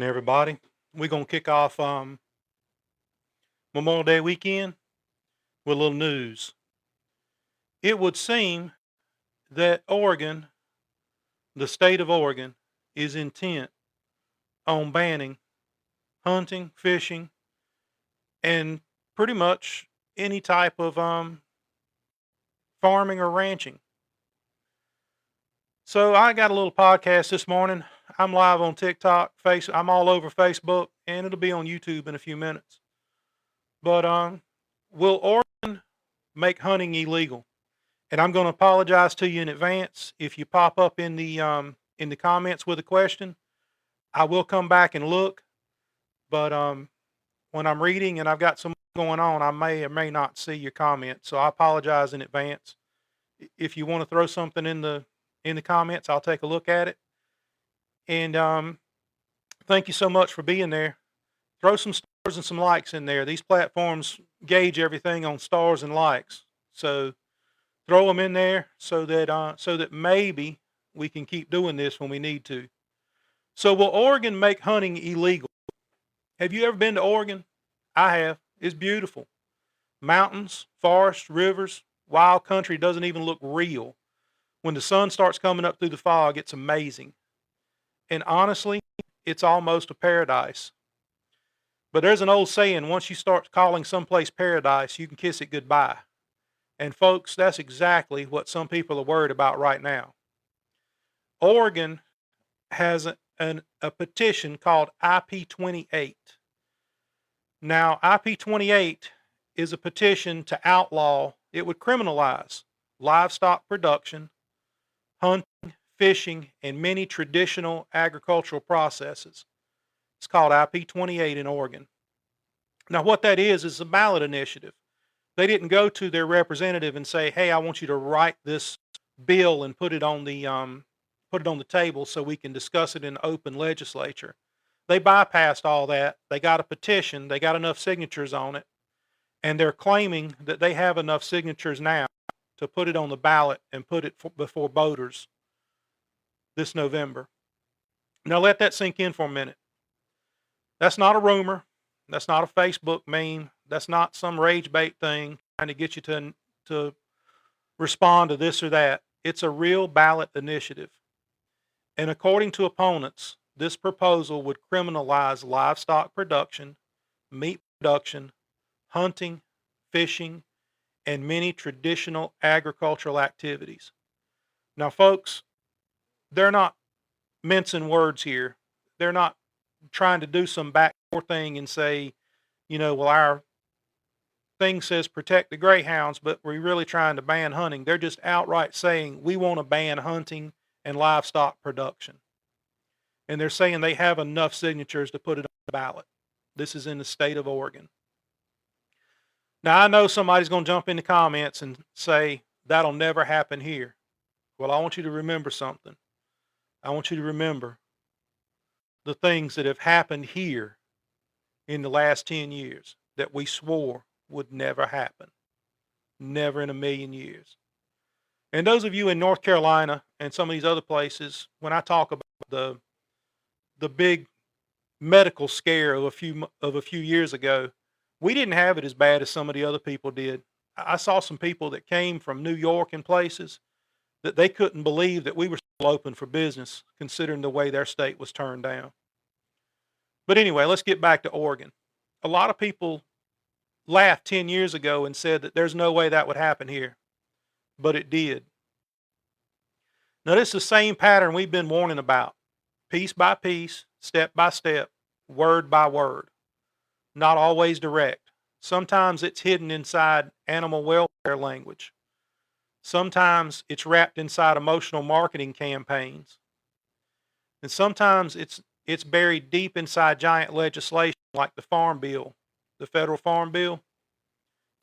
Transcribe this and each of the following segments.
Everybody. We're gonna kick off Memorial Day weekend with a little news. It would seem that Oregon, the state of Oregon, is intent on banning hunting, fishing, and pretty much any type of farming or ranching. So I got a little podcast this morning. I'm live on TikTok, I'm all over Facebook, and it'll be on YouTube in a few minutes. But will Oregon make hunting illegal? And I'm going to apologize to you in advance if you pop up in the comments with a question. I will come back and look, but when I'm reading and I've got some going on, I may or may not see your comment. So I apologize in advance. If you want to throw something in the comments, I'll take a look at it. And thank you so much for being there. Throw some stars and some likes in there. These platforms gauge everything on stars and likes. So throw them in there so that maybe we can keep doing this when we need to. So will Oregon make hunting illegal? Have you ever been to Oregon? I have. It's beautiful. Mountains, forests, rivers, wild country doesn't even look real. When the sun starts coming up through the fog, it's amazing. And honestly, it's almost a paradise. But there's an old saying, once you start calling someplace paradise, you can kiss it goodbye. And folks, that's exactly what some people are worried about right now. Oregon has a petition called IP28. Now, IP28 is a petition to outlaw, it would criminalize livestock production, hunting, fishing, and many traditional agricultural processes. It's called IP28 in Oregon. Now, what that is a ballot initiative. They didn't go to their representative and say, "Hey, I want you to write this bill and put it on the table so we can discuss it in open legislature." They bypassed all that. They got a petition. They got enough signatures on it, and they're claiming that they have enough signatures now to put it on the ballot and put it before voters this November. Now let that sink in for a minute. That's not a rumor. That's not a Facebook meme. That's not some rage bait thing trying to get you to respond to this or that. It's a real ballot initiative. And according to opponents, this proposal would criminalize livestock production, meat production, hunting, fishing, and many traditional agricultural activities. Now, folks, they're not mincing words here. They're not trying to do some backdoor thing and say, well, our thing says protect the greyhounds, but we're really trying to ban hunting. They're just outright saying we want to ban hunting and livestock production. And they're saying they have enough signatures to put it on the ballot. This is in the state of Oregon. Now, I know somebody's going to jump in the comments and say that'll never happen here. Well, I want you to remember something. I want you to remember the things that have happened here in the last 10 years that we swore would never happen. Never in a million years. And those of you in North Carolina and some of these other places, when I talk about the big medical scare of a few years ago, we didn't have it as bad as some of the other people did. I saw some people that came from New York and places that they couldn't believe that we were still open for business, considering the way their state was turned down. But anyway, let's get back to Oregon. A lot of people laughed 10 years ago and said that there's no way that would happen here, but it did. Now, this is the same pattern we've been warning about, piece by piece, step by step, word by word. Not always direct. Sometimes it's hidden inside animal welfare language. Sometimes it's wrapped inside emotional marketing campaigns. And sometimes it's buried deep inside giant legislation like the Farm Bill, the Federal Farm Bill.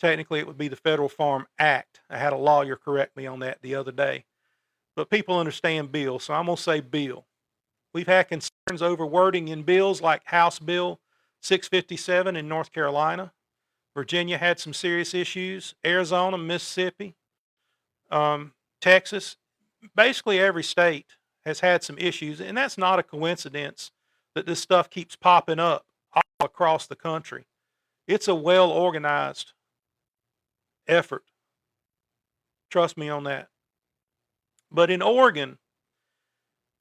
Technically, it would be the Federal Farm Act. I had a lawyer correct me on that the other day. But people understand bill, so I'm going to say bill. We've had concerns over wording in bills like House Bill 657 in North Carolina. Virginia had some serious issues. Arizona, Mississippi, Texas. Basically, every state has had some issues, and that's not a coincidence that this stuff keeps popping up all across the country. It's a well organized effort. Trust me on that. But in Oregon,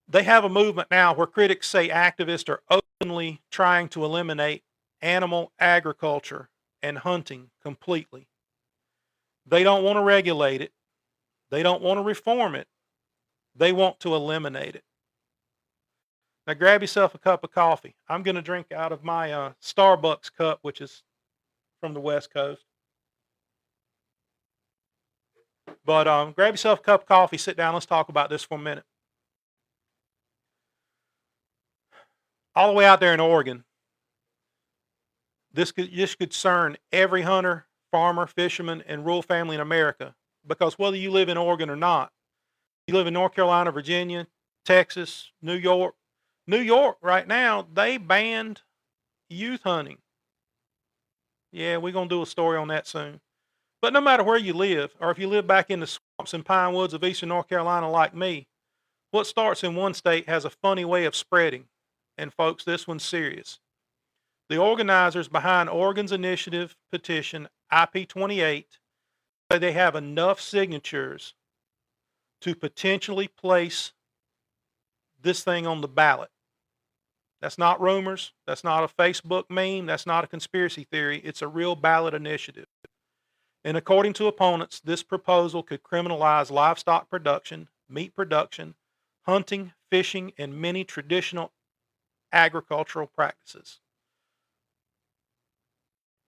they have a movement now where critics say activists are openly trying to eliminate animal agriculture and hunting completely. They don't want to regulate it. They don't want to reform it. They want to eliminate it. Now grab yourself a cup of coffee. I'm going to drink out of my Starbucks cup, which is from the West Coast. But grab yourself a cup of coffee, sit down, let's talk about this for a minute. All the way out there in Oregon, this could concern every hunter, farmer, fisherman, and rural family in America. Because whether you live in Oregon or not, you live in North Carolina, Virginia, Texas, New York. New York right now, they banned youth hunting. Yeah, we're going to do a story on that soon. But no matter where you live, or if you live back in the swamps and pine woods of eastern North Carolina like me, what starts in one state has a funny way of spreading. And folks, this one's serious. The organizers behind Oregon's initiative petition, IP28, say they have enough signatures to potentially place this thing on the ballot. That's not rumors. That's not a Facebook meme. That's not a conspiracy theory. It's a real ballot initiative. And according to opponents, this proposal could criminalize livestock production, meat production, hunting, fishing, and many traditional agricultural practices.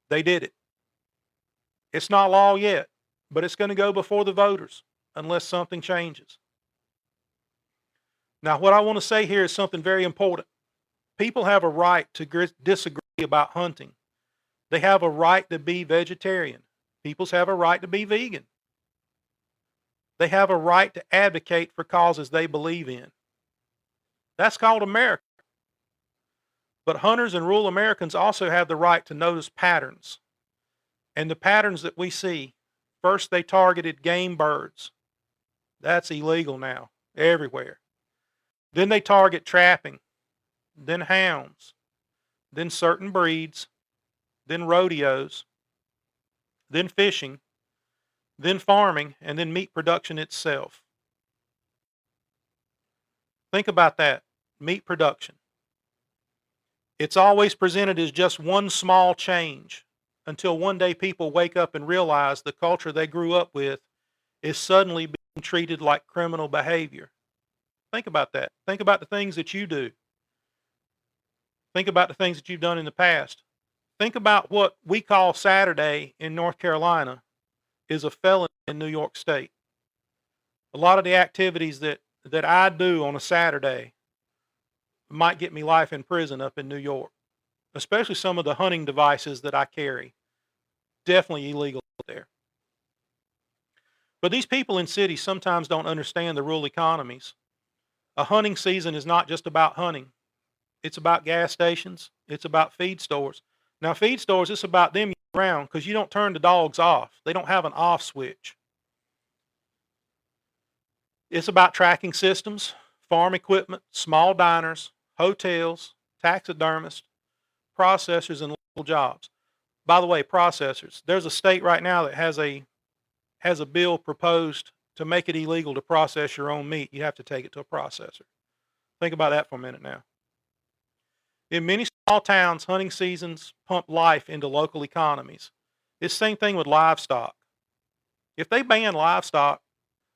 They did it. It's not law yet, but it's going to go before the voters unless something changes. Now, what I want to say here is something very important. People have a right to disagree about hunting. They have a right to be vegetarian. People have a right to be vegan. They have a right to advocate for causes they believe in. That's called America. But hunters and rural Americans also have the right to notice patterns. And the patterns that we see, first they targeted game birds. That's illegal now, everywhere. Then they target trapping, then hounds, then certain breeds, then rodeos, then fishing, then farming, and then meat production itself. Think about that, meat production. It's always presented as just one small change until one day people wake up and realize the culture they grew up with is suddenly being treated like criminal behavior. Think about that. Think about the things that you do. Think about the things that you've done in the past. Think about what we call Saturday in North Carolina is a felony in New York State. A lot of the activities that I do on a Saturday might get me life in prison up in New York, especially some of the hunting devices that I carry. Definitely illegal there. But these people in cities sometimes don't understand the rural economies. A hunting season is not just about hunting. It's about gas stations. It's about feed stores. Now, feed stores, it's about them around because you don't turn the dogs off. They don't have an off switch. It's about tracking systems, farm equipment, small diners, hotels, taxidermists, processors, and local jobs. By the way, processors. There's a state right now that has a bill proposed to make it illegal to process your own meat. You have to take it to a processor. Think about that for a minute now. In many small towns, hunting seasons pump life into local economies. It's the same thing with livestock. If they ban livestock,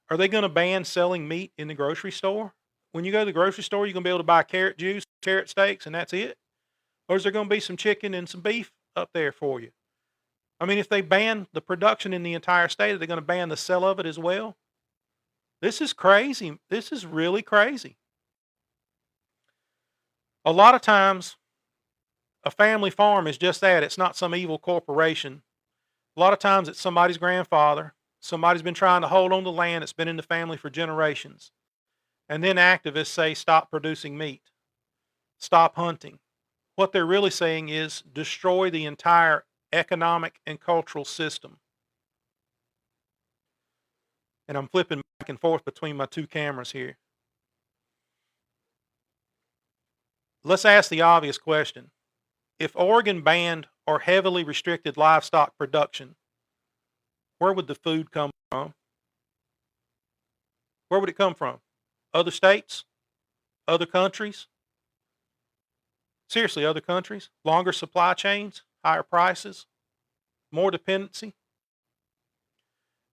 are they going to ban selling meat in the grocery store? When you go to the grocery store, you're going to be able to buy carrot juice, carrot steaks, and that's it? Or is there going to be some chicken and some beef up there for you? I mean, if they ban the production in the entire state, are they going to ban the sale of it as well? This is crazy. This is really crazy. A lot of times, a family farm is just that. It's not some evil corporation. A lot of times, it's somebody's grandfather. Somebody's been trying to hold on to land that's been in the family for generations. And then activists say, stop producing meat. Stop hunting. What they're really saying is destroy the entire economic and cultural system. And I'm flipping back and forth between my two cameras here. Let's ask the obvious question. If Oregon banned or heavily restricted livestock production, where would the food come from? Where would it come from? Other states? Other countries? Seriously, other countries? Longer supply chains? Higher prices? More dependency?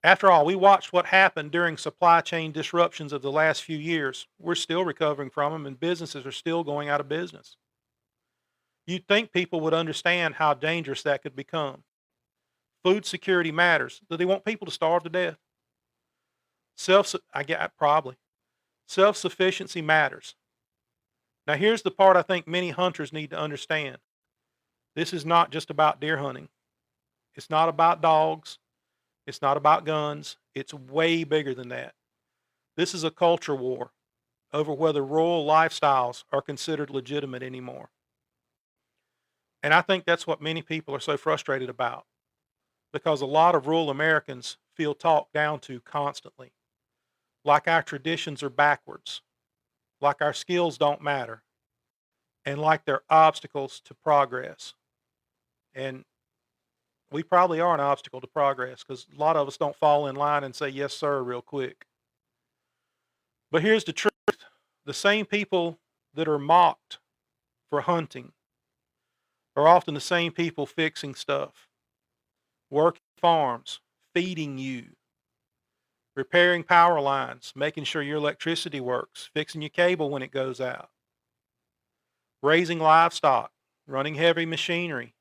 After all, we watched what happened during supply chain disruptions of the last few years. We're still recovering from them, and businesses are still going out of business. You'd think people would understand how dangerous that could become. Food security matters. Do they want people to starve to death? Probably. Self-sufficiency matters. Now, here's the part I think many hunters need to understand. This is not just about deer hunting. It's not about dogs. It's not about guns. It's way bigger than that. This is a culture war over whether rural lifestyles are considered legitimate anymore. And I think that's what many people are so frustrated about, because a lot of rural Americans feel talked down to constantly, like our traditions are backwards, like our skills don't matter, and like they're obstacles to progress. And we probably are an obstacle to progress because a lot of us don't fall in line and say, yes, sir, real quick. But here's the truth. The same people that are mocked for hunting are often the same people fixing stuff, working farms, feeding you, repairing power lines, making sure your electricity works, fixing your cable when it goes out, raising livestock, running heavy machinery,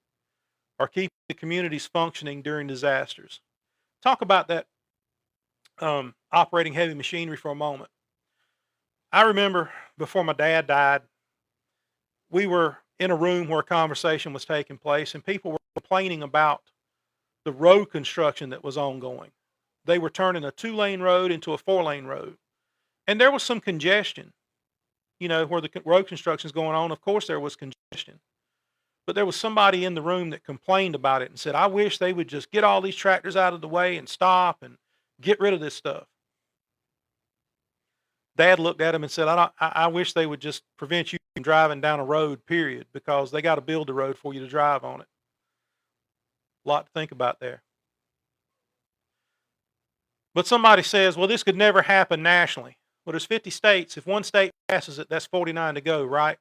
or keeping the communities functioning during disasters. Talk about that operating heavy machinery for a moment. I remember before my dad died, we were in a room where a conversation was taking place, and people were complaining about the road construction that was ongoing. They were turning a 2-lane road into a 4-lane road. And there was some congestion, where the road construction is going on. Of course, there was congestion. But there was somebody in the room that complained about it and said, I wish they would just get all these tractors out of the way and stop and get rid of this stuff. Dad looked at him and said, I wish they would just prevent you from driving down a road, period, because they got to build the road for you to drive on it. A lot to think about there. But somebody says, well, this could never happen nationally. Well, there's 50 states. If one state passes it, that's 49 to go, right?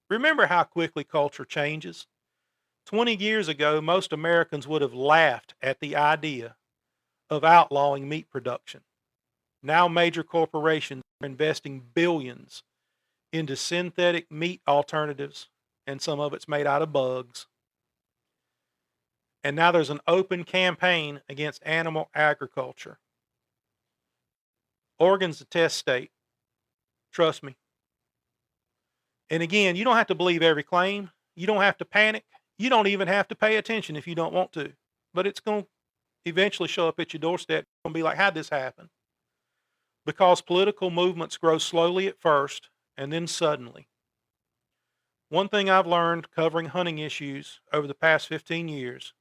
Remember how quickly culture changes. 20 years ago, most Americans would have laughed at the idea of outlawing meat production. Now major corporations are investing billions into synthetic meat alternatives, and some of it's made out of bugs. And now there's an open campaign against animal agriculture. Oregon's a test state. Trust me. And again, you don't have to believe every claim. You don't have to panic. You don't even have to pay attention if you don't want to. But it's going to eventually show up at your doorstep. It's going to be like, how'd this happen? Because political movements grow slowly at first and then suddenly. One thing I've learned covering hunting issues over the past 15 years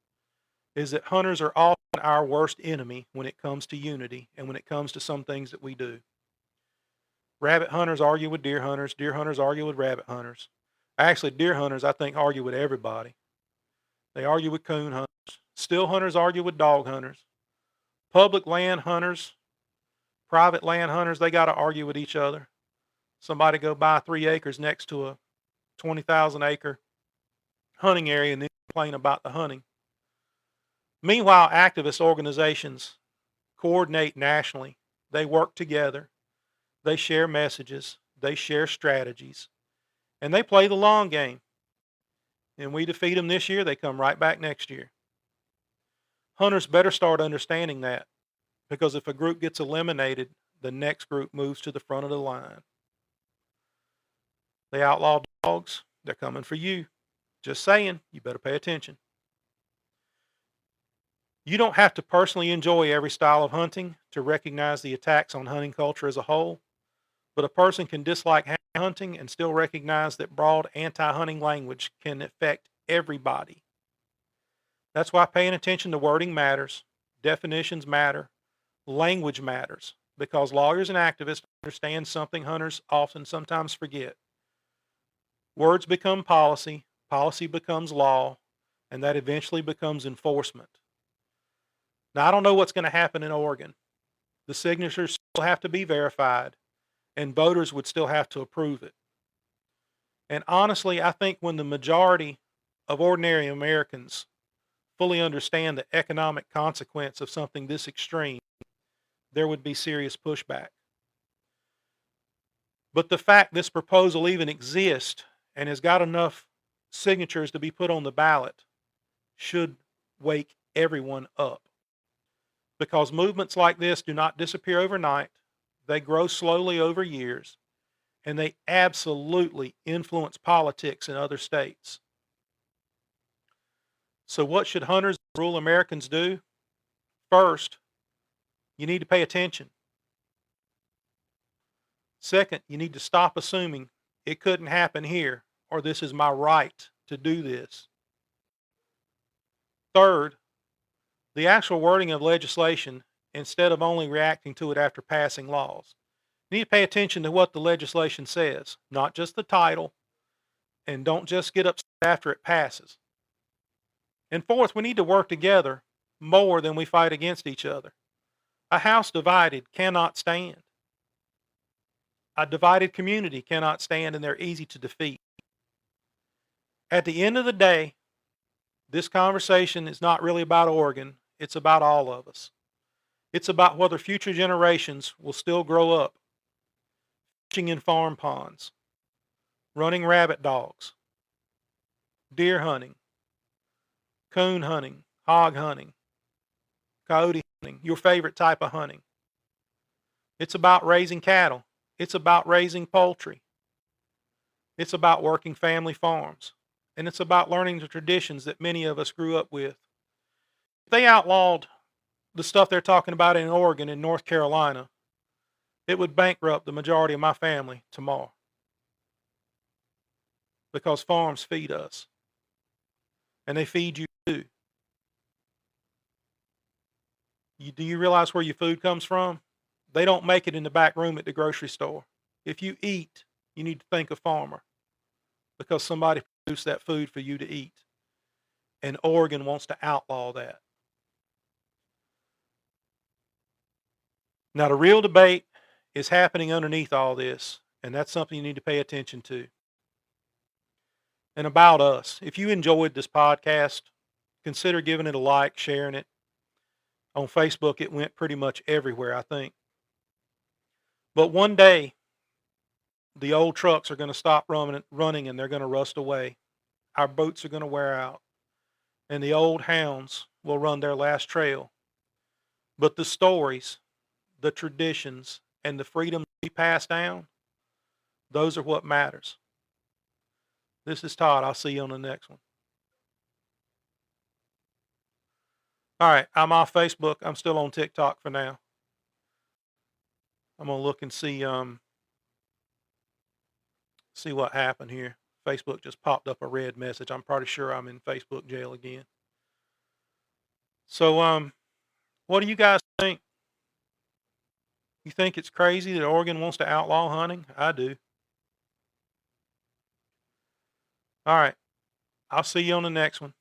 is that hunters are often our worst enemy when it comes to unity and when it comes to some things that we do. Rabbit hunters argue with deer hunters argue with rabbit hunters. Actually, deer hunters, I think, argue with everybody. They argue with coon hunters. Still hunters argue with dog hunters. Public land hunters, private land hunters, they got to argue with each other. Somebody go buy 3 acres next to a 20,000 acre hunting area and then complain about the hunting. Meanwhile, activist organizations coordinate nationally. They work together. They share messages. They share strategies. And they play the long game. And we defeat them this year, they come right back next year. Hunters better start understanding that, because if a group gets eliminated, the next group moves to the front of the line. They outlaw dogs, they're coming for you. Just saying, you better pay attention. You don't have to personally enjoy every style of hunting to recognize the attacks on hunting culture as a whole, but a person can dislike hunting and still recognize that broad anti-hunting language can affect everybody. That's why paying attention to wording matters, definitions matter, language matters, because lawyers and activists understand something hunters often sometimes forget. Words become policy, policy becomes law, and that eventually becomes enforcement. Now, I don't know what's going to happen in Oregon. The signatures still have to be verified, and voters would still have to approve it. And honestly, I think when the majority of ordinary Americans fully understand the economic consequence of something this extreme, there would be serious pushback. But the fact this proposal even exists and has got enough signatures to be put on the ballot should wake everyone up. Because movements like this do not disappear overnight. They grow slowly over years, and they absolutely influence politics in other states. So what should hunters and rural Americans do? First, you need to pay attention. Second, you need to stop assuming it couldn't happen here or this is my right to do this. Third, the actual wording of legislation, instead of only reacting to it after passing laws. You need to pay attention to what the legislation says, not just the title, and don't just get upset after it passes. And fourth, we need to work together more than we fight against each other. A house divided cannot stand. A divided community cannot stand, and they're easy to defeat. At the end of the day, this conversation is not really about Oregon. It's about all of us. It's about whether future generations will still grow up fishing in farm ponds, running rabbit dogs, deer hunting, coon hunting, hog hunting, coyote hunting, your favorite type of hunting. It's about raising cattle. It's about raising poultry. It's about working family farms. And it's about learning the traditions that many of us grew up with. If they outlawed the stuff they're talking about in Oregon and North Carolina, it would bankrupt the majority of my family tomorrow. Because farms feed us. And they feed you too. Do you realize where your food comes from? They don't make it in the back room at the grocery store. If you eat, you need to think of farmer. Because somebody produced that food for you to eat. And Oregon wants to outlaw that. Now, the real debate is happening underneath all this, and that's something you need to pay attention to. And about us, if you enjoyed this podcast, consider giving it a like, sharing it. On Facebook, it went pretty much everywhere, I think. But one day, the old trucks are going to stop running and they're going to rust away. Our boots are going to wear out. And the old hounds will run their last trail. But the stories, the traditions, and the freedoms we pass down, those are what matters. This is Todd. I'll see you on the next one. All right, I'm off Facebook. I'm still on TikTok for now. I'm gonna look and see what happened here. Facebook just popped up a red message. I'm pretty sure I'm in Facebook jail again. So what do you guys think? You think it's crazy that Oregon wants to outlaw hunting? I do. All right. I'll see you on the next one.